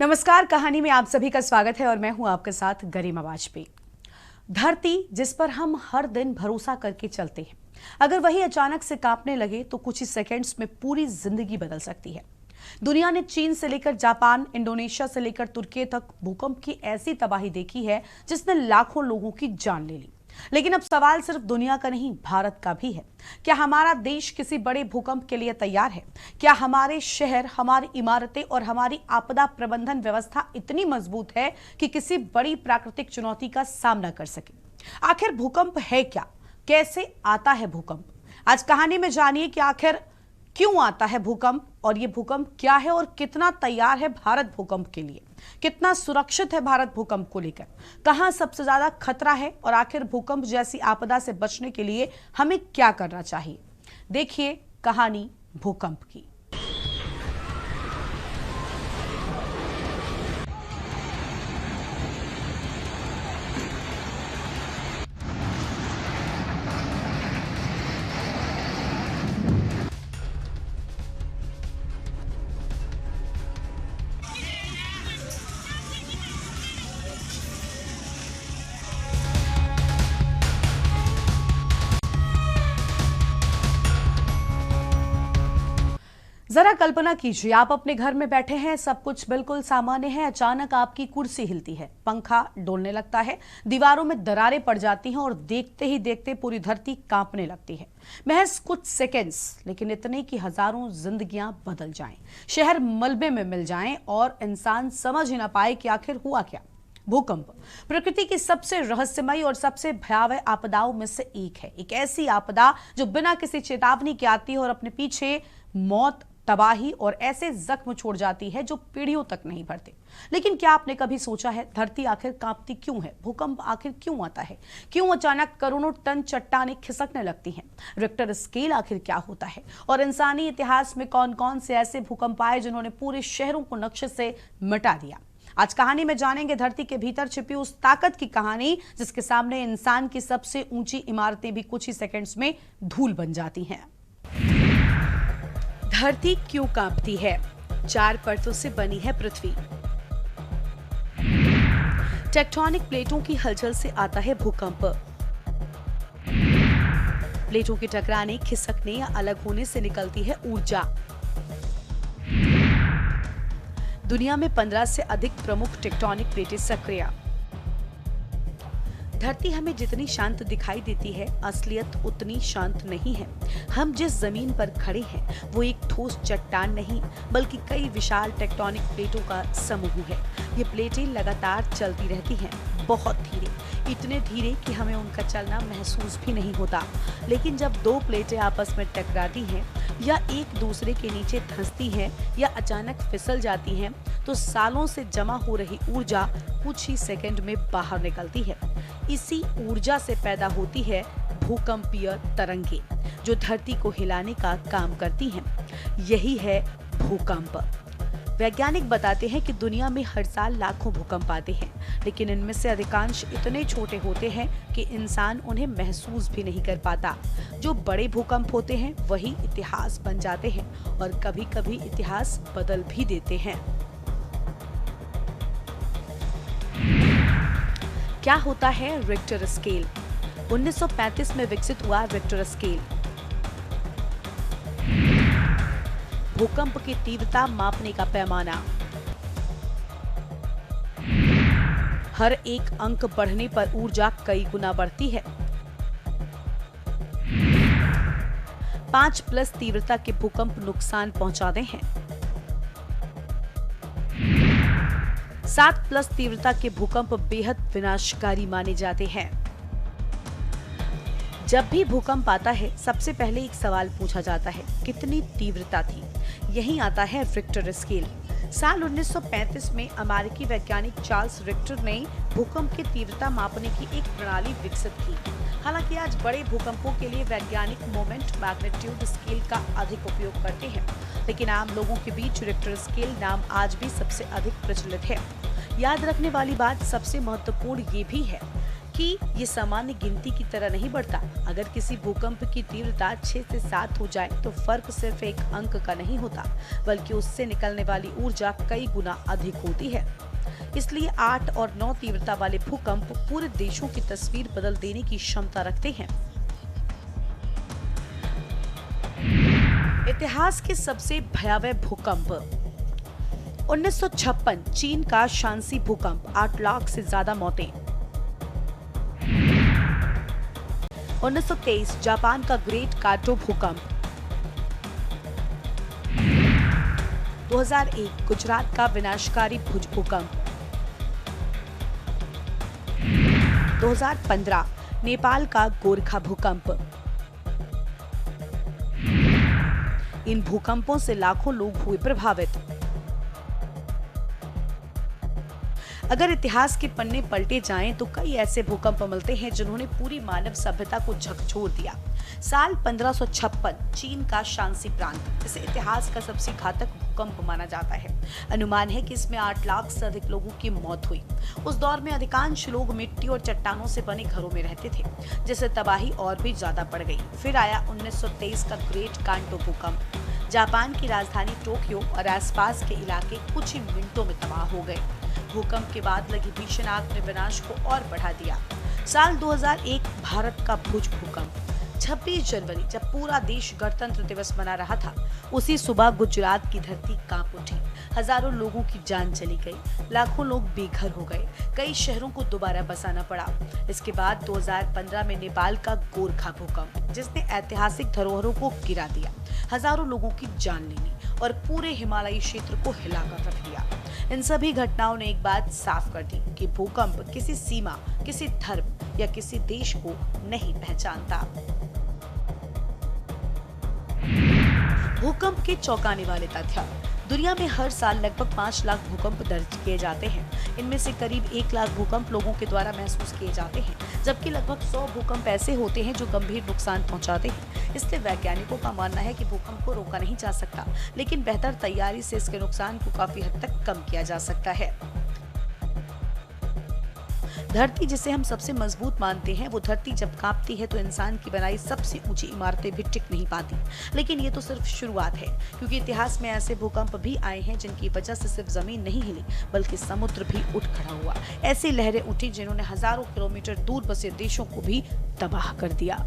नमस्कार, कहानी में आप सभी का स्वागत है और मैं हूं आपके साथ गरिमा वाजपेयी। धरती जिस पर हम हर दिन भरोसा करके चलते हैं, अगर वही अचानक से कांपने लगे तो कुछ ही सेकंड्स में पूरी जिंदगी बदल सकती है। दुनिया ने चीन से लेकर जापान, इंडोनेशिया से लेकर तुर्की तक भूकंप की ऐसी तबाही देखी है जिसने लाखों लोगों की जान ले ली। लेकिन अब सवाल सिर्फ दुनिया का नहीं, भारत का भी है। क्या हमारा देश किसी बड़े भूकंप के लिए तैयार है? क्या हमारे शहर, हमारी इमारतें और हमारी आपदा प्रबंधन व्यवस्था इतनी मजबूत है कि किसी बड़ी प्राकृतिक चुनौती का सामना कर सके? आखिर भूकंप है क्या? कैसे आता है भूकंप? आज कहानी में जानिए कि आखिर क्यों आता है भूकंप और ये भूकंप क्या है और कितना तैयार है भारत भूकंप के लिए, कितना सुरक्षित है भारत भूकंप को लेकर, कहां सबसे ज्यादा खतरा है और आखिर भूकंप जैसी आपदा से बचने के लिए हमें क्या करना चाहिए। देखिए कहानी भूकंप की। जरा कल्पना कीजिए, आप अपने घर में बैठे हैं, सब कुछ बिल्कुल सामान्य है। अचानक आपकी कुर्सी हिलती है, पंखा डोलने लगता है, दीवारों में दरारें पड़ जाती हैं और देखते ही देखते पूरी धरती कांपने लगती है। महज कुछ सेकंड्स, लेकिन इतने कि हजारों जिंदगियां बदल जाएं, शहर मलबे में मिल जाएं और इंसान समझ ही ना पाए कि आखिर हुआ क्या। भूकंप प्रकृति की सबसे रहस्यमयी और सबसे भयावह आपदाओं में से एक है। एक ऐसी आपदा जो बिना किसी चेतावनी के आती है और अपने पीछे मौत, तबाही और ऐसे जख्म छोड़ जाती है जो पीढ़ियों तक नहीं भरते। लेकिन क्या आपने कभी सोचा है, धरती आखिर कांपती क्यों है? भूकंप आखिर क्यों आता है? क्यों अचानक करोड़ों टन चट्टानें खिसकने लगती हैं? रिक्टर स्केल आखिर क्या होता है? और इंसानी इतिहास में कौन कौन से ऐसे भूकंप आए जिन्होंने पूरे शहरों को नक्शे से मिटा दिया? आज कहानी में जानेंगे धरती के भीतर छिपी उस ताकत की कहानी जिसके सामने इंसान की सबसे ऊंची इमारतें भी कुछ ही सेकंड्स में धूल बन जाती हैं। धरती क्यों कांपती है? 4 परतों से बनी है पृथ्वी। टेक्टोनिक प्लेटों की हलचल से आता है भूकंप। प्लेटों के टकराने, खिसकने या अलग होने से निकलती है ऊर्जा। दुनिया में 15 से अधिक प्रमुख टेक्टोनिक प्लेटें सक्रिय। धरती हमें जितनी शांत दिखाई देती है, असलियत उतनी शांत नहीं है। हम जिस जमीन पर खड़े हैं वो एक ठोस चट्टान नहीं, बल्कि कई विशाल टेक्टोनिक प्लेटों का समूह है। ये प्लेटें लगातार चलती रहती हैं, बहुत धीरे, इतने धीरे कि हमें उनका चलना महसूस भी नहीं होता। लेकिन जब 2 प्लेटें आपस में टकराती हैं या एक दूसरे के नीचे धंसती हैं या अचानक फिसल जाती हैं, तो सालों से जमा हो रही ऊर्जा कुछ ही सेकंड में बाहर निकलती है। इसी ऊर्जा से पैदा होती है भूकंपीय तरंगे, जो धरती को हिलाने का काम करती हैं। यही है भूकंप। वैज्ञानिक बताते हैं कि दुनिया में हर साल लाखों भूकंप आते हैं, लेकिन इनमें से अधिकांश इतने छोटे होते हैं कि इंसान उन्हें महसूस भी नहीं कर पाता। जो बड़े भूकंप होते हैं वही इतिहास बन जाते हैं और कभी-कभी इतिहास बदल भी देते हैं। क्या होता है रिक्टर स्केल? 1935 में विकसित हुआ रिक्टर स्केल भूकंप की तीव्रता मापने का पैमाना। हर एक अंक बढ़ने पर ऊर्जा कई गुना बढ़ती है। 5+ तीव्रता के भूकंप नुकसान पहुंचाते हैं। 7+ तीव्रता के भूकंप बेहद विनाशकारी माने जाते हैं। जब भी भूकंप आता है, सबसे पहले एक सवाल पूछा जाता है, कितनी तीव्रता थी? यही आता है रिक्टर स्केल। साल 1935 में अमेरिकी वैज्ञानिक चार्ल्स रिक्टर ने भूकंप की तीव्रता मापने की एक प्रणाली विकसित की। हालांकि आज बड़े भूकंपों के लिए वैज्ञानिक मोमेंट मैग्नीट्यूड स्केल का अधिक उपयोग करते हैं, लेकिन आम लोगों के बीच रिक्टर स्केल नाम आज भी सबसे अधिक प्रचलित है। याद रखने वाली बात सबसे महत्वपूर्ण ये भी है कि ये सामान्य गिनती की तरह नहीं बढ़ता। अगर किसी भूकंप की तीव्रता 6 से 7 हो जाए तो फर्क सिर्फ एक अंक का नहीं होता, बल्कि उससे निकलने वाली ऊर्जा कई गुना अधिक होती है। इसलिए 8 और 9 तीव्रता वाले भूकंप पूरे देशों की तस्वीर बदल देने की क्षमता रखते हैं। इतिहास के सबसे भयावह भूकंप। 1956 चीन का शांसी भूकंप, 8 लाख से ज्यादा मौतें। 1923 जापान का ग्रेट काटो भूकंप। 2001 गुजरात का विनाशकारी भुज भूकंप। 2015 नेपाल का गोरखा भूकंप। इन भूकंपों से लाखों लोग हुए प्रभावित। अगर इतिहास के पन्ने पलटे जाएं तो कई ऐसे भूकंप मिलते हैं जिन्होंने पूरी मानव सभ्यता को झकझोर दिया। साल 1556 चीन का शांसी प्रांत, इसे इतिहास का सबसे घातक भूकंप माना जाता है। अनुमान है कि इसमें 8 लाख से अधिक लोगों की मौत हुई। उस दौर में अधिकांश लोग मिट्टी और चट्टानों से बने घरों में रहते थे, जिससे तबाही और भी ज्यादा बढ़ गई। फिर आया 1923 का ग्रेट कांटो भूकंप। जापान की राजधानी टोक्यो और आसपास के इलाके कुछ ही मिनटों में तबाह हो गए। भूकंप के बाद लगी भीषण आग ने विनाश को और बढ़ा दिया। साल 2001 भारत का भुज भूकंप। 26 जनवरी जब पूरा देश गणतंत्र दिवस मना रहा था, उसी सुबह गुजरात की धरती कांप उठी। हजारों लोगों की जान चली गई, लाखों लोग बेघर हो गए, कई शहरों को दोबारा बसाना पड़ा। इसके बाद 2015 में नेपाल का गोरखा भूकंप, जिसने ऐतिहासिक धरोहरों को गिरा दिया, हजारों लोगों की जान ले ली और पूरे हिमालयी क्षेत्र को हिलाकर रख दिया। इन सभी घटनाओं ने एक बात साफ कर दी कि भूकंप किसी सीमा, किसी धर्म या किसी देश को नहीं पहचानता। भूकंप के चौंकाने वाले तथ्य। दुनिया में हर साल लगभग 5 लाख भूकंप दर्ज किए जाते हैं। इनमें से करीब 1 लाख भूकंप लोगों के द्वारा महसूस किए जाते हैं, जबकि लगभग 100 भूकंप ऐसे होते हैं जो गंभीर नुकसान पहुंचाते हैं। इसलिए वैज्ञानिकों का मानना है कि भूकंप को रोका नहीं जा सकता, लेकिन बेहतर तैयारी से इसके नुकसान को काफी हद तक कम किया जा सकता है। धरती जिसे हम सबसे मजबूत मानते हैं, वो धरती जब कांपती है तो इंसान की बनाई सबसे ऊंची इमारतें भी टिक नहीं पाती। लेकिन ये तो सिर्फ शुरुआत है, क्योंकि इतिहास में ऐसे भूकंप भी आए हैं जिनकी वजह से सिर्फ जमीन नहीं हिली, बल्कि समुद्र भी उठ खड़ा हुआ। ऐसी लहरें उठी जिन्होंने हजारों किलोमीटर दूर बसे देशों को भी तबाह कर दिया।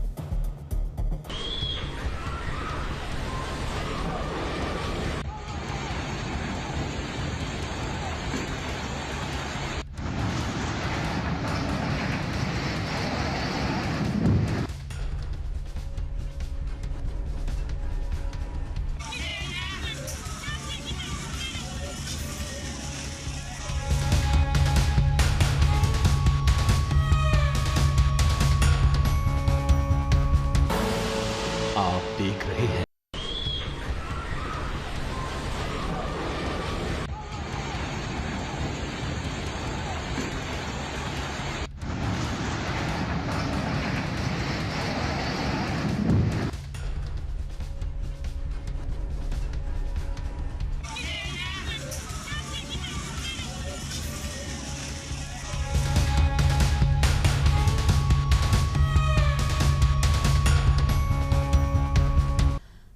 आप देख रहे हैं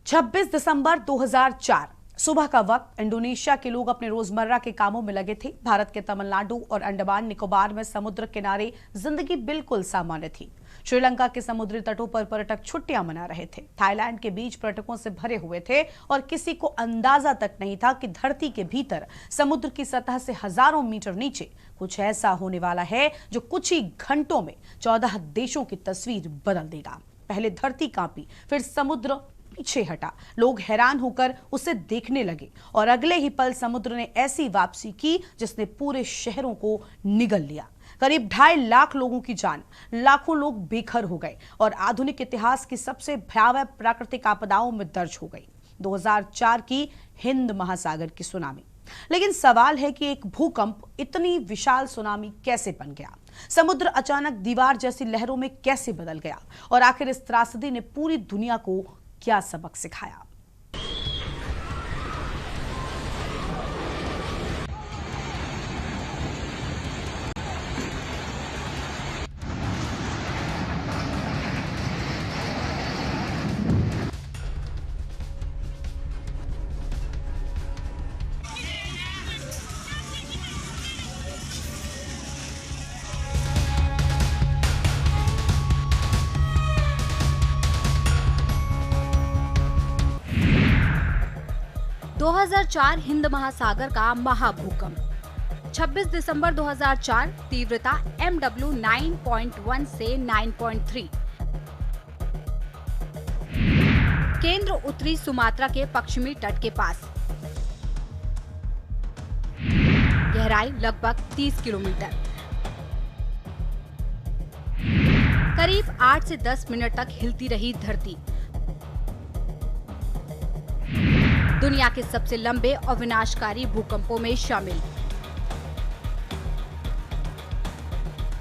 छब्बीस दिसंबर 2004 सुबह का वक्त। इंडोनेशिया के लोग अपने रोजमर्रा के कामों में लगे थे। भारत के तमिलनाडु और अंडमान निकोबार में समुद्र किनारे जिंदगी बिल्कुल सामान्य थी। श्रीलंका के समुद्री तटों पर पर्यटक छुट्टियां मना रहे थे। थाईलैंड के बीच पर्यटकों से भरे हुए थे और किसी को अंदाजा तक नहीं था कि धरती के भीतर समुद्र की सतह से हजारों मीटर नीचे कुछ ऐसा होने वाला है जो कुछ ही घंटों में 14 देशों की तस्वीर बदल देगा। पहले धरती कांपी, फिर समुद्र पीछे हटा। लोग हैरान होकर उसे देखने लगे और अगले ही पल समुद्र ने ऐसी वापसी की जिसने पूरे शहरों को निगल लिया। करीब 2.5 लाख लोगों की जान, लाखों लोग बेघर हो गए और आधुनिक इतिहास की सबसे भयावह प्राकृतिक आपदाओं में दर्ज हो गई 2004 की हिंद महासागर की सुनामी। लेकिन सवाल है कि एक भूकंप इतनी विशाल सुनामी कैसे बन गया? समुद्र अचानक दीवार जैसी लहरों में कैसे बदल गया? और आखिर इस त्रासदी ने पूरी दुनिया को क्या सबक सिखाया? 2004 हिंद महासागर का महाभूकंप। 26 दिसंबर 2004 तीव्रता MW 9.1 से 9.3। केंद्र उत्तरी सुमात्रा के पश्चिमी तट के पास। गहराई लगभग 30 किलोमीटर। करीब 8 से 10 मिनट तक हिलती रही धरती। दुनिया के सबसे लंबे और विनाशकारी भूकंपों में शामिल।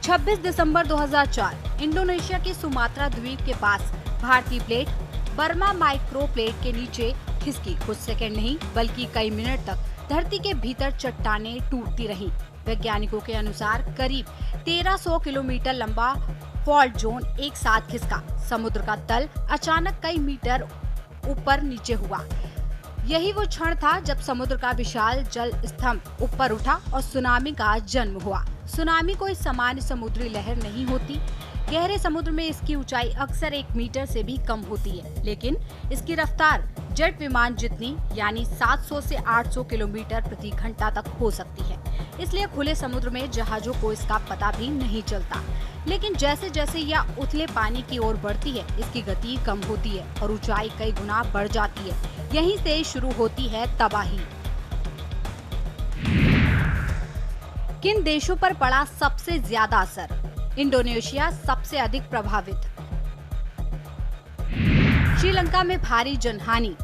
26 दिसंबर 2004 इंडोनेशिया के सुमात्रा द्वीप के पास भारतीय प्लेट बर्मा माइक्रो प्लेट के नीचे खिसकी। कुछ सेकंड नहीं बल्कि कई मिनट तक धरती के भीतर चट्टानें टूटती रहीं। वैज्ञानिकों के अनुसार करीब 1300 किलोमीटर लंबा फॉल्ट जोन एक साथ खिसका। समुद्र का तल अचानक कई मीटर ऊपर नीचे हुआ। यही वो क्षण था जब समुद्र का विशाल जल स्तंभ ऊपर उठा और सुनामी का जन्म हुआ। सुनामी कोई सामान्य समुद्री लहर नहीं होती। गहरे समुद्र में इसकी ऊंचाई अक्सर 1 मीटर से भी कम होती है, लेकिन इसकी रफ्तार जेट विमान जितनी यानी 700 से 800 किलोमीटर प्रति घंटा तक हो सकती है। इसलिए खुले समुद्र में जहाजों को इसका पता भी नहीं चलता। लेकिन जैसे जैसे यह उथले पानी की ओर बढ़ती है, इसकी गति कम होती है और ऊंचाई कई गुना बढ़ जाती है। यहीं से शुरू होती है तबाही। किन देशों पर पड़ा सबसे ज्यादा असर? इंडोनेशिया सबसे अधिक प्रभावित। श्रीलंका में भारी जनहानि।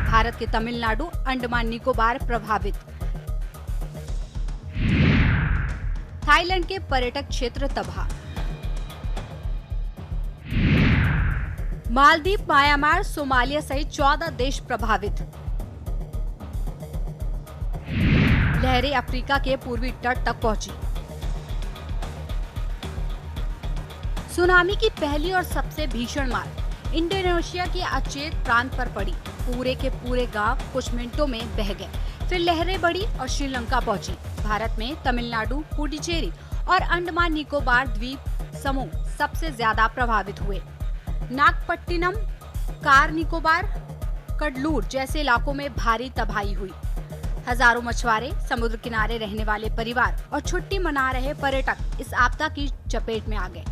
भारत के तमिलनाडु, अंडमान निकोबार प्रभावित। थाईलैंड के पर्यटक क्षेत्र तबाह। मालदीव, म्यांमार, सोमालिया सहित 14 देश प्रभावित। लहरें अफ्रीका के पूर्वी तट तक पहुंची। सुनामी की पहली और सबसे भीषण मार इंडोनेशिया के अचेत प्रांत पर पड़ी। पूरे के पूरे गांव कुछ मिनटों में बह गए। फिर लहरें बढ़ी और श्रीलंका पहुंची। भारत में तमिलनाडु, पुडुचेरी और अंडमान निकोबार द्वीप समूह सबसे ज्यादा प्रभावित हुए। नागपट्टिनम, कार निकोबार, कडलूर जैसे इलाकों में भारी तबाही हुई। हजारों मछुआरे, समुद्र किनारे रहने वाले परिवार और छुट्टी मना रहे पर्यटक इस आपदा की चपेट में आ गए।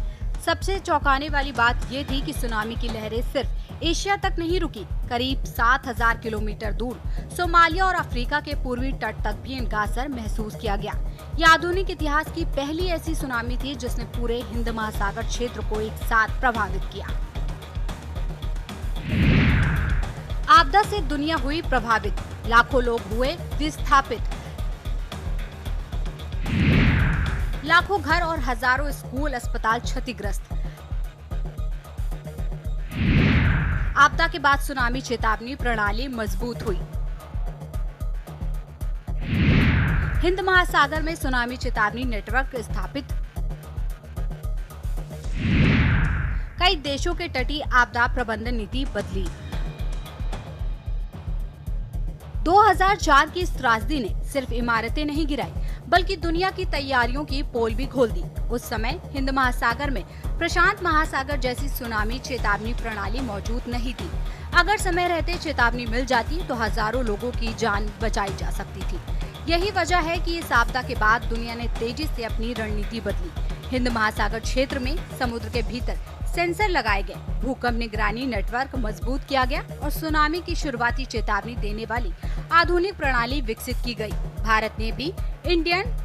सबसे चौंकाने वाली बात ये थी कि सुनामी की लहरें सिर्फ एशिया तक नहीं रुकी। करीब 7000 किलोमीटर दूर सोमालिया और अफ्रीका के पूर्वी तट तक भी इनका असर महसूस किया गया। यह आधुनिक इतिहास की पहली ऐसी सुनामी थी जिसने पूरे हिंद महासागर क्षेत्र को एक साथ प्रभावित किया। आपदा से दुनिया हुई प्रभावित। लाखों लोग हुए विस्थापित। लाखों घर और हजारों स्कूल, अस्पताल क्षतिग्रस्त। आपदा के बाद सुनामी चेतावनी प्रणाली मजबूत हुई। हिंद महासागर में सुनामी चेतावनी नेटवर्क स्थापित। कई देशों के तटीय आपदा प्रबंधन नीति बदली। 2004 की इस त्रासदी ने सिर्फ इमारतें नहीं गिराई बल्कि दुनिया की तैयारियों की पोल भी खोल दी। उस समय हिंद महासागर में प्रशांत महासागर जैसी सुनामी चेतावनी प्रणाली मौजूद नहीं थी। अगर समय रहते चेतावनी मिल जाती तो हजारों लोगों की जान बचाई जा सकती थी। यही वजह है कि इस आपदा के बाद दुनिया ने तेजी से अपनी रणनीति बदली। हिंद महासागर क्षेत्र में समुद्र के भीतर सेंसर लगाए गए, भूकंप निगरानी नेटवर्क मजबूत किया गया और सुनामी की शुरुआती चेतावनी देने वाली आधुनिक प्रणाली विकसित की गई। भारत ने भी Indian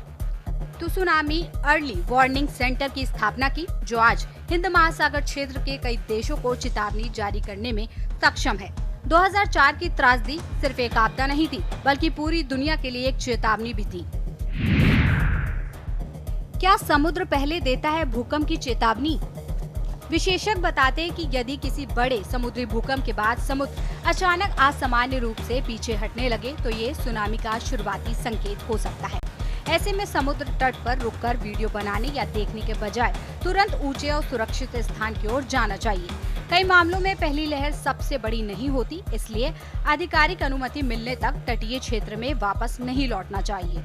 tsunami early warning centre की स्थापना की, जो आज हिंद महासागर क्षेत्र के कई देशों को चेतावनी जारी करने में सक्षम है। 2004 की त्रासदी सिर्फ एक आपदा नहीं थी बल्कि पूरी दुनिया के लिए एक चेतावनी भी थी। क्या समुद्र पहले देता है भूकंप की चेतावनी? विशेषज्ञ बताते हैं कि यदि किसी बड़े समुद्री भूकंप के बाद समुद्र अचानक असामान्य रूप से पीछे हटने लगे तो ये सुनामी का शुरुआती संकेत हो सकता है। ऐसे में समुद्र तट पर रुककर वीडियो बनाने या देखने के बजाय तुरंत ऊंचे और सुरक्षित स्थान की ओर जाना चाहिए। कई मामलों में पहली लहर सबसे बड़ी नहीं होती, इसलिए आधिकारिक अनुमति मिलने तक तटीय क्षेत्र में वापस नहीं लौटना चाहिए।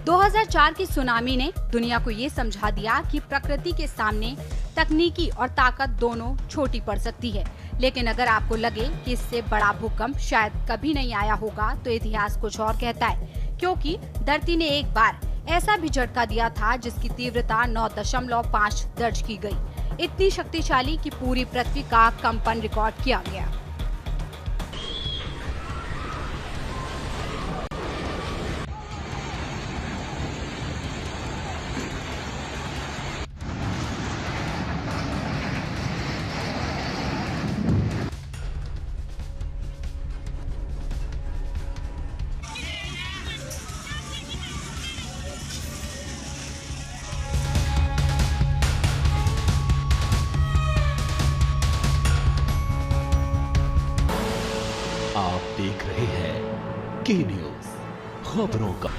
(2004) की सुनामी ने दुनिया को ये समझा दिया कि प्रकृति के सामने तकनीकी और ताकत दोनों छोटी पड़ सकती है, लेकिन अगर आपको लगे कि इससे बड़ा भूकंप शायद कभी नहीं आया होगा तो इतिहास कुछ और कहता है, क्योंकि धरती ने एक बार ऐसा भी झटका दिया था जिसकी तीव्रता 9.5 दर्ज की गई। इतनी शक्तिशाली कि पूरी पृथ्वी का कंपन रिकॉर्ड किया गया। आप देख रहे हैं के न्यूज खबरों का।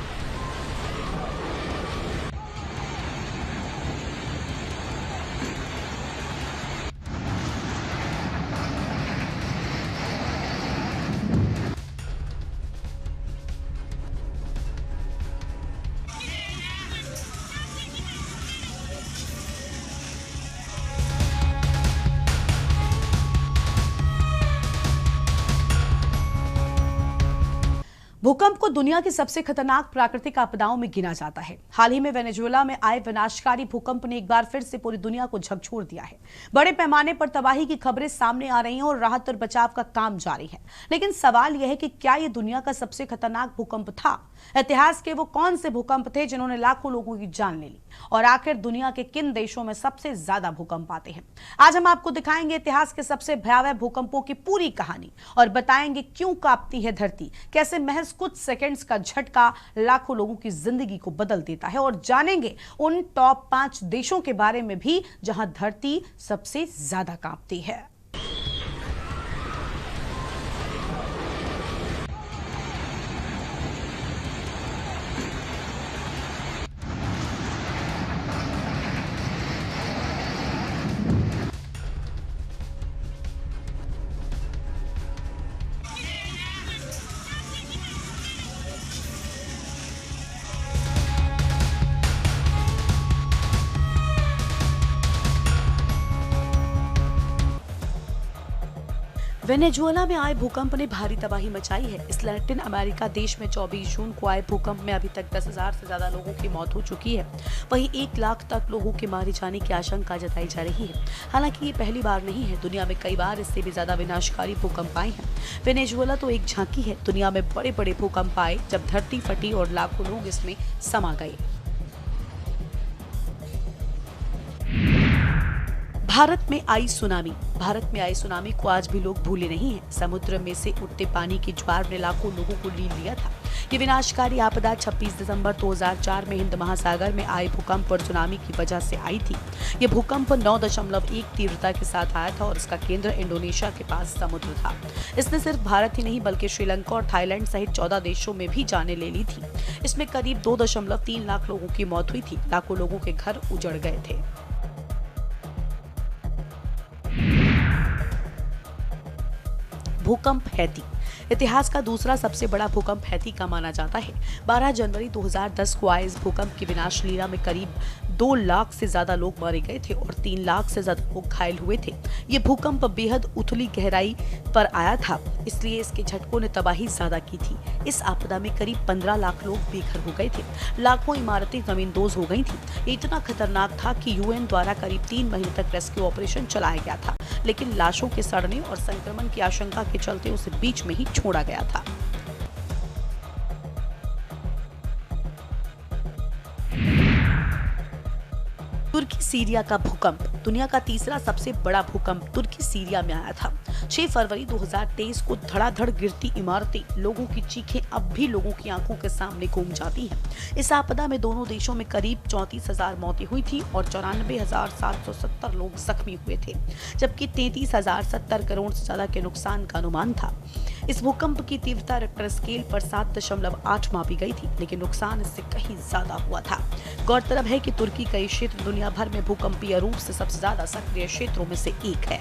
भूकंप को दुनिया की सबसे खतरनाक प्राकृतिक आपदाओं में गिना जाता है। हाल ही में वेनेजुएला में आए विनाशकारी भूकंप ने एक बार फिर से पूरी दुनिया को झकझोर दिया है। बड़े पैमाने पर तबाही की खबरें सामने आ रही हैं और राहत और बचाव का काम जारी है। लेकिन सवाल यह है कि क्या यह दुनिया का सबसे खतरनाक भूकंप था? इतिहास के वो कौन से भूकंप थे जिन्होंने लाखों लोगों की जान ले ली? और आखिर दुनिया के किन देशों में सबसे ज्यादा भूकंप आते हैं? आज हम आपको दिखाएंगे इतिहास के सबसे भयावह भूकंपों की पूरी कहानी और बताएंगे क्यों कांपती है धरती, कैसे महज कुछ सेकंड्स का झटका लाखों लोगों की जिंदगी को बदल देता है, और जानेंगे उन टॉप 5 देशों के बारे में भी जहां धरती सबसे ज्यादा कांपती है। वेनेजुएला में आए भूकंप ने भारी तबाही मचाई है। इस लैटिन अमेरिका देश में 24 जून को आए भूकंप में अभी तक 10,000 से ज्यादा लोगों की मौत हो चुकी है। वहीं 1 लाख तक लोगों के मारे जाने की आशंका जताई जा रही है। हालांकि ये पहली बार नहीं है, दुनिया में कई बार इससे भी ज्यादा विनाशकारी भूकंप आए हैं। वेनेजुएला तो एक झांकी है। दुनिया में बड़े बड़े भूकंप आए जब धरती फटी और लाखों लोग इसमें समा गए। भारत में आई सुनामी को आज भी लोग भूले नहीं हैं। समुद्र में से उठते पानी की ज्वार ने लाखों लोगों को लीन लिया था। ये विनाशकारी आपदा 26 दिसंबर 2004 में हिंद महासागर में आए भूकंप और सुनामी की वजह से आई थी। ये भूकंप 9.1 तीव्रता के साथ आया था और इसका केंद्र इंडोनेशिया के पास समुद्र था। इसने सिर्फ भारत ही नहीं बल्कि श्रीलंका और थाईलैंड सहित 14 देशों में भी जानें ले ली थी। इसमें करीब 2.3 लाख लोगों की मौत हुई थी। लाखों लोगों के घर उजड़ गए थे। भूकंप हैती। इतिहास का दूसरा सबसे बड़ा भूकंप हैती का माना जाता है। 12 जनवरी 2010 को आए इस भूकंप की विनाशलीला में करीब 2 लाख से ज्यादा लोग मारे गए थे और 3 लाख से ज्यादा लोग घायल हुए थे। ये भूकंप बेहद उथली गहराई पर आया था, इसलिए इसके झटकों ने तबाही ज्यादा की थी। इस आपदा में करीब 15 लाख लोग बेघर हो गए थे। लाखों इमारतें जमींदोज हो गई थी। ये इतना खतरनाक था कि यूएन द्वारा करीब 3 महीने तक रेस्क्यू ऑपरेशन चलाया गया था, लेकिन लाशों के सड़ने और संक्रमण की आशंका के चलते उसे बीच में ही छोड़ा गया था। तुर्की सीरिया का भूकंप। दुनिया का तीसरा सबसे बड़ा भूकंप तुर्की सीरिया में आया था। 6 फरवरी 2023 को धड़ाधड़ गिरती इमारतें, लोगों की चीखें अब भी लोगों की आंखों के सामने घूम जाती हैं। इस आपदा में दोनों देशों में करीब 34,000 मौतें हुई थी और 94,770 लोग जख्मी हुए थे, जबकि 33,070 करोड़ से ज्यादा के नुकसान का अनुमान था। इस भूकंप की तीव्रता रिक्टर स्केल पर 7.8 मापी गई थी, लेकिन नुकसान इससे कहीं ज्यादा हुआ था। गौरतलब है कि तुर्की कई क्षेत्र दुनिया भर में भूकंपीय रूप से सबसे ज्यादा सक्रिय क्षेत्रों में से एक है।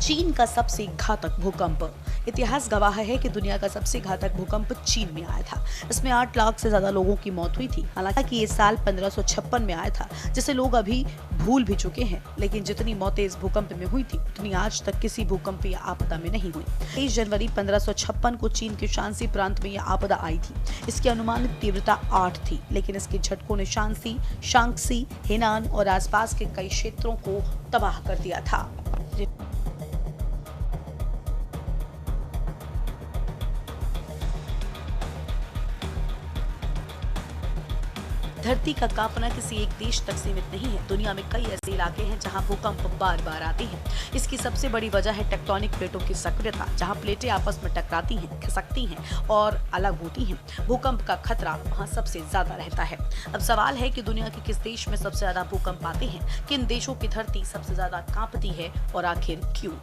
चीन का सबसे घातक भूकंप। इतिहास गवाह है कि दुनिया का सबसे घातक भूकंप चीन में आया था। इसमें 8 लाख से ज्यादा लोगों की मौत हुई थी। हालांकि ये साल 1556 में आया था, जिसे लोग अभी भूल भी चुके हैं, लेकिन जितनी मौतें इस भूकंप में हुई थी उतनी आज तक किसी भूकंप या आपदा में नहीं हुई। 23 जनवरी 1556 को चीन के शांसी प्रांत में यह आपदा आई थी। इसकी अनुमानित तीव्रता 8 थी, लेकिन इसके झटकों ने शांक्सी, हेनान और आसपास के कई क्षेत्रों को तबाह कर दिया था। धरती का कांपना किसी एक देश तक सीमित नहीं है। दुनिया में कई ऐसे इलाके हैं जहां भूकंप बार बार आते हैं। इसकी सबसे बड़ी वजह है टेक्टोनिक प्लेटों की सक्रियता, जहां प्लेटें आपस में टकराती हैं, खिसकती हैं और अलग होती हैं। भूकंप का खतरा वहां सबसे ज्यादा रहता है। अब सवाल है कि दुनिया के किस देश में सबसे ज्यादा भूकंप आते हैं, किन देशों की धरती सबसे ज्यादा कांपती है और आखिर क्यों?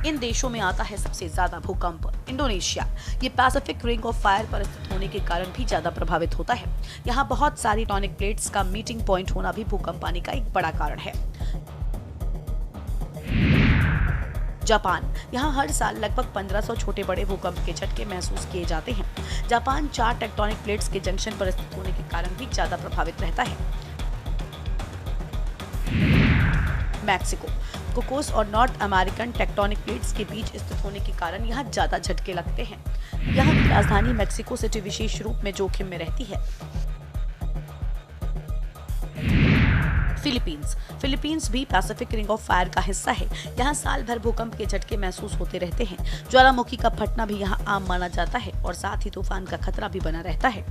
इन देशों में आता है सबसे ज्यादा भूकंप इंडोनेशिया। ये पैसिफिक रिंग ऑफ फायर पर स्थित होने के कारण भी ज्यादा प्रभावित होता है। यहाँ बहुत सारी टेक्टोनिक प्लेट्स का मीटिंग पॉइंट होना भी भूकंप आने का एक बड़ा कारण है। जापान, यहाँ हर साल लगभग 1500 छोटे बड़े भूकंप के झटके महसूस किए जाते हैं। जापान 4 टेक्टोनिक प्लेट्स के जंक्शन पर स्थित होने के कारण भी ज्यादा प्रभावित रहता है। मैक्सिको, कोकोस और नॉर्थ अमेरिकन टेक्टोनिक प्लेट्स के बीच स्थित होने के कारण यहाँ ज्यादा झटके लगते हैं। यहाँ की राजधानी मेक्सिको सिटी विशेष रूप में जोखिम में रहती है। फिलीपींस भी पैसिफिक रिंग ऑफ फायर का हिस्सा है। यहाँ साल भर भूकंप के झटके महसूस होते रहते हैं। ज्वालामुखी का फटना भी यहाँ आम माना जाता है और साथ ही तूफान का खतरा भी बना रहता है।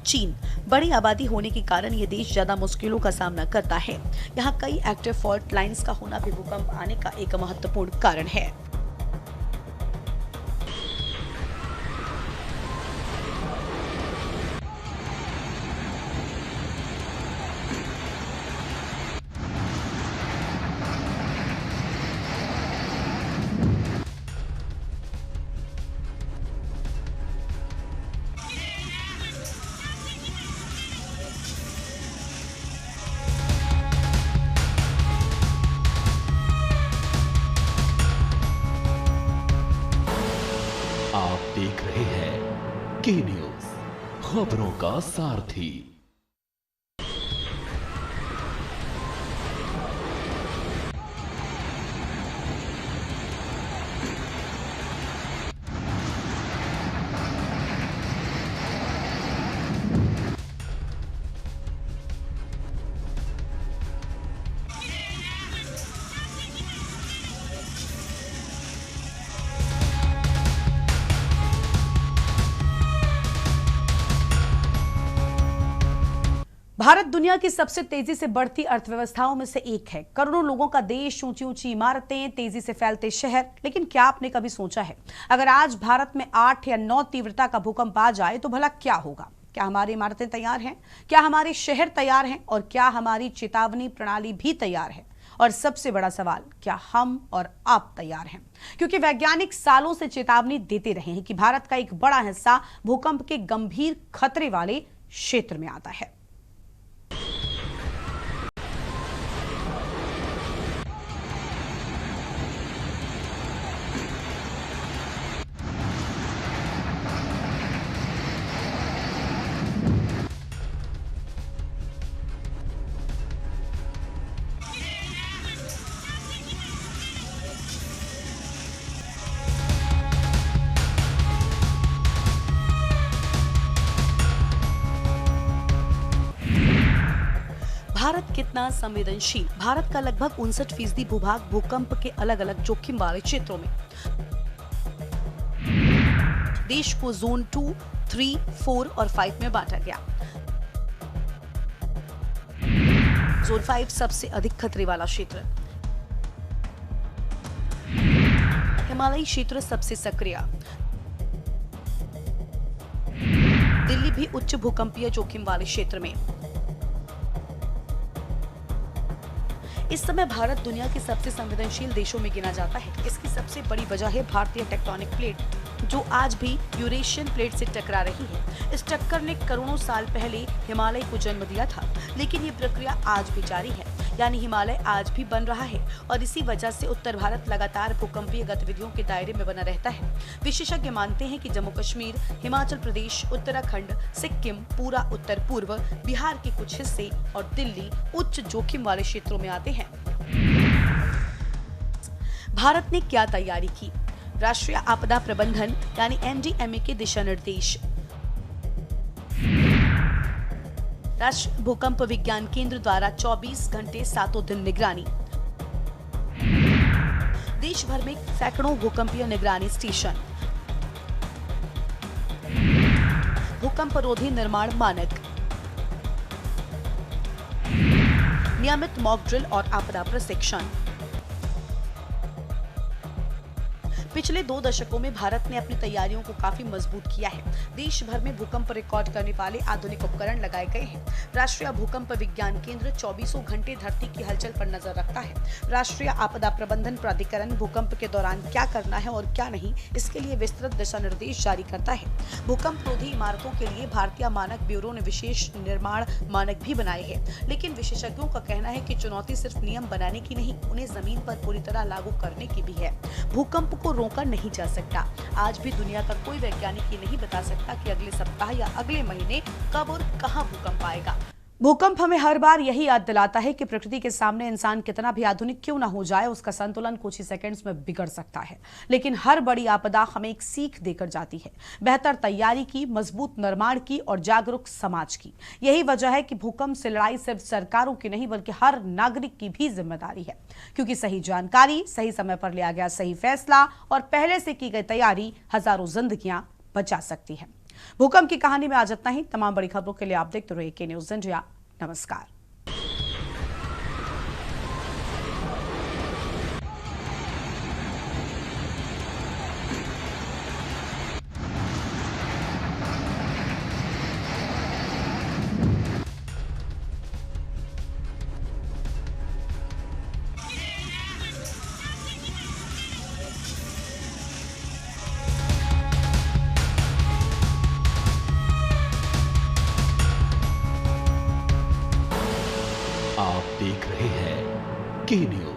चीन, बड़ी आबादी होने के कारण ये देश ज्यादा मुश्किलों का सामना करता है। यहाँ कई एक्टिव फॉल्ट लाइंस का होना भी भूकंप आने का एक महत्वपूर्ण कारण है। आप देख रहे हैं के न्यूज, खबरों का सारथी। भारत दुनिया की सबसे तेजी से बढ़ती अर्थव्यवस्थाओं में से एक है। करोड़ों लोगों का देश, ऊंची ऊंची इमारतें, तेजी से फैलते शहर। लेकिन क्या आपने कभी सोचा है, अगर आज भारत में 8 या 9 तीव्रता का भूकंप आ जाए तो भला क्या होगा? क्या हमारी इमारतें तैयार हैं? क्या हमारे शहर तैयार हैं? और क्या हमारी चेतावनी प्रणाली भी तैयार है? और सबसे बड़ा सवाल, क्या हम और आप तैयार हैं? क्योंकि वैज्ञानिक सालों से चेतावनी देते रहे हैं कि भारत का एक बड़ा हिस्सा भूकंप के गंभीर खतरे वाले क्षेत्र में आता है। भारत कितना संवेदनशील? भारत का लगभग 59% भूभाग भूकंप के अलग अलग जोखिम वाले क्षेत्रों में। देश को जोन 2, 3, 4 और 5 में बांटा गया। जोन 5 सबसे अधिक खतरे वाला क्षेत्र, हिमालयी क्षेत्र सबसे सक्रिय, दिल्ली भी उच्च भूकंपीय जोखिम वाले क्षेत्र में। इस समय भारत दुनिया के सबसे संवेदनशील देशों में गिना जाता है। इसकी सबसे बड़ी वजह है भारतीय टेक्टोनिक प्लेट, जो आज भी यूरेशियन प्लेट से टकरा रही है। इस टक्कर ने करोड़ों साल पहले हिमालय को जन्म दिया था, लेकिन ये प्रक्रिया आज भी जारी है। यानी हिमालय आज भी बन रहा है और इसी वजह से उत्तर भारत लगातार भूकंपीय गतिविधियों के दायरे में बना रहता है। विशेषज्ञ मानते हैं कि जम्मू कश्मीर, हिमाचल प्रदेश, उत्तराखंड, सिक्किम, पूरा उत्तर पूर्व, बिहार के कुछ हिस्से और दिल्ली उच्च जोखिम वाले क्षेत्रों में आते हैं। भारत ने क्या तैयारी की? राष्ट्रीय आपदा प्रबंधन यानी एनडीएमए के दिशा निर्देश। राष्ट्रीय भूकंप विज्ञान केंद्र द्वारा 24 घंटे 7 दिन निगरानी। देश भर में सैकड़ों भूकंपीय निगरानी स्टेशन। भूकंप रोधी निर्माण मानक। नियमित मॉक ड्रिल और आपदा प्रशिक्षण। पिछले 2 दशकों में भारत ने अपनी तैयारियों को काफी मजबूत किया है। देश भर में भूकंप रिकॉर्ड करने वाले आधुनिक उपकरण लगाए गए हैं। राष्ट्रीय भूकंप विज्ञान केंद्र 24 घंटे धरती की हलचल पर नजर रखता है। राष्ट्रीय आपदा प्रबंधन प्राधिकरण भूकंप के दौरान क्या करना है और क्या नहीं, इसके लिए विस्तृत दिशा निर्देश जारी करता है। भूकंप रोधी इमारतों के लिए भारतीय मानक ब्यूरो ने विशेष निर्माण मानक भी बनाए हैं, लेकिन विशेषज्ञों का कहना है कि चुनौती सिर्फ नियम बनाने की नहीं, उन्हें जमीन पर पूरी तरह लागू करने की भी है। भूकंप को रोका नहीं जा सकता। आज भी दुनिया का कोई वैज्ञानिक ये नहीं बता सकता कि अगले सप्ताह या अगले महीने कब और कहां भूकंप आएगा। भूकंप हमें हर बार यही याद दिलाता है कि प्रकृति के सामने इंसान कितना भी आधुनिक क्यों ना हो जाए, उसका संतुलन कुछ ही सेकंड्स में बिगड़ सकता है। लेकिन हर बड़ी आपदा हमें एक सीख देकर जाती है, बेहतर तैयारी की, मजबूत निर्माण की और जागरूक समाज की। यही वजह है कि भूकंप से लड़ाई सिर्फ सरकारों की नहीं बल्कि हर नागरिक की भी जिम्मेदारी है, क्योंकि सही जानकारी, सही समय पर लिया गया सही फैसला और पहले से की गई तैयारी हजारों जिंदगियां बचा सकती है। भूकंप की कहानी में आज इतना ही। तमाम बड़ी खबरों के लिए आप देखते रहिए के न्यूज़ इंडिया। नमस्कार। आप देख रहे हैं के न्यूज़।